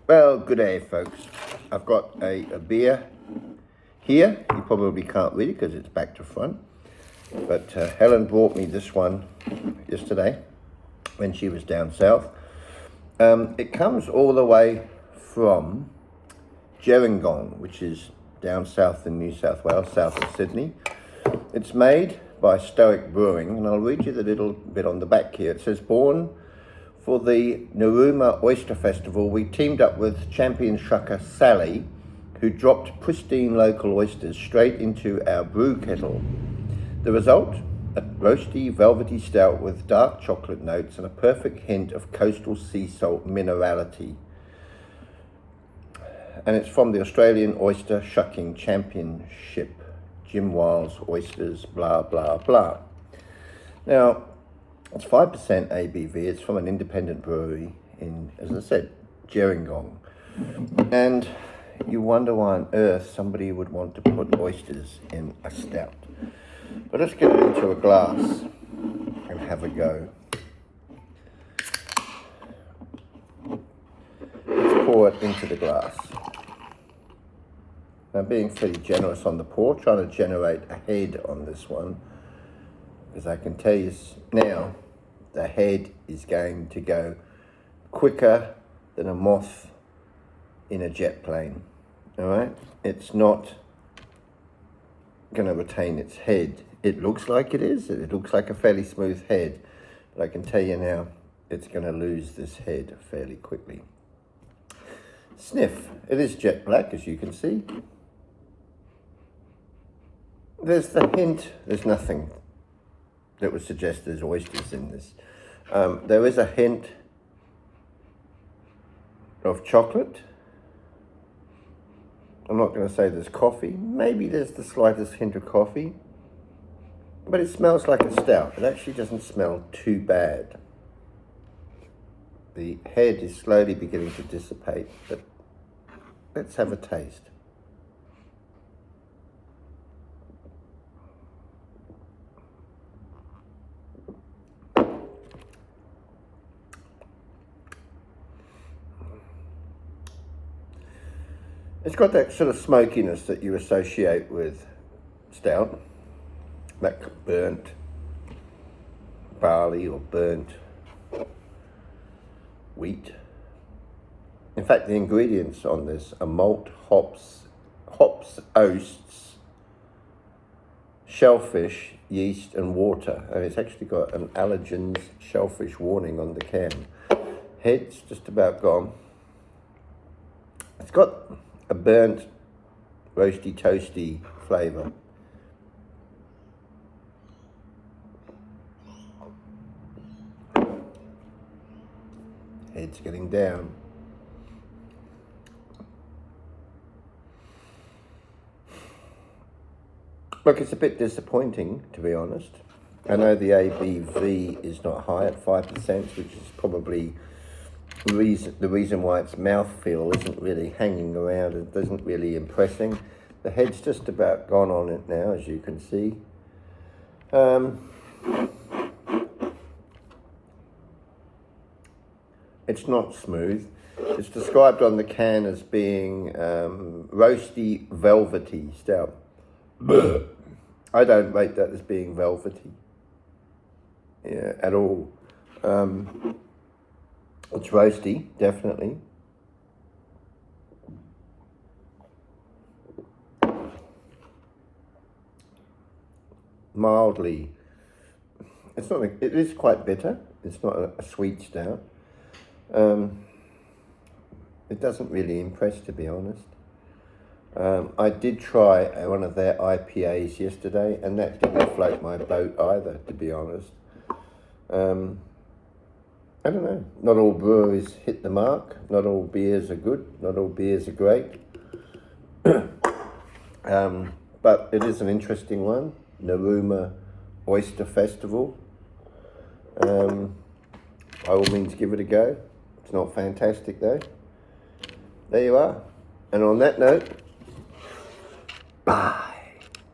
Well, good day, folks. I've got a beer here. You probably can't read it because it's back to front. But Helen brought me this one yesterday when she was down south. It comes all the way from Gerringong, which is down south in New South Wales, south of Sydney. It's made by Stoic Brewing, and I'll read you the little bit on the back here. It says, born for the Narooma Oyster Festival, we teamed up with champion shucker Sally, who dropped pristine local oysters straight into our brew kettle. The result? A roasty, velvety stout with dark chocolate notes and a perfect hint of coastal sea salt minerality. And it's from the Australian Oyster Shucking Championship. Jim Wiles Oysters, blah, blah, blah. Now, it's 5% ABV. It's from an independent brewery in, as I said, Gerringong. And you wonder why on earth somebody would want to put oysters in a stout. But let's get it into a glass and have a go. Let's pour it into the glass. Now, being fairly generous on the pour, trying to generate a head on this one, because I can tell you now, the head is going to go quicker than a moth in a jet plane. All right? It's not going to retain its head. It looks like it is. It looks like a fairly smooth head. But I can tell you now, it's going to lose this head fairly quickly. Sniff. It is jet black, as you can see. There's the hint. There's nothing that would suggest there's oysters in this. There is a hint of chocolate. I'm not going to say there's coffee. Maybe there's the slightest hint of coffee. But it smells like a stout. It actually doesn't smell too bad. The head is slowly beginning to dissipate, but let's have a taste. It's got that sort of smokiness that you associate with stout, that burnt barley or burnt wheat. In fact, the ingredients on this are malt, hops, oats, shellfish, yeast and water. And it's actually got an allergens shellfish warning on the can. Head's just about gone. It's got a burnt, roasty, toasty flavour. Head's getting down. Look, it's a bit disappointing, to be honest. I know the ABV is not high at 5%, which is probably the reason why its mouthfeel isn't really hanging around. It isn't really impressing. The head's just about gone on it now, as you can see. It's not smooth. It's described on the can as being roasty, velvety stout. I don't rate that as being velvety, at all. It's roasty, definitely. Mildly. It's not. It is quite bitter. It's not a sweet stout. It doesn't really impress, to be honest. I did try one of their IPAs yesterday, and that didn't float my boat either, to be honest. I don't know. Not all breweries hit the mark. Not all beers are good. Not all beers are great. But it is an interesting one. Narooma Oyster Festival. By all means, give it a go. It's not fantastic, though. There you are. And on that note, bye.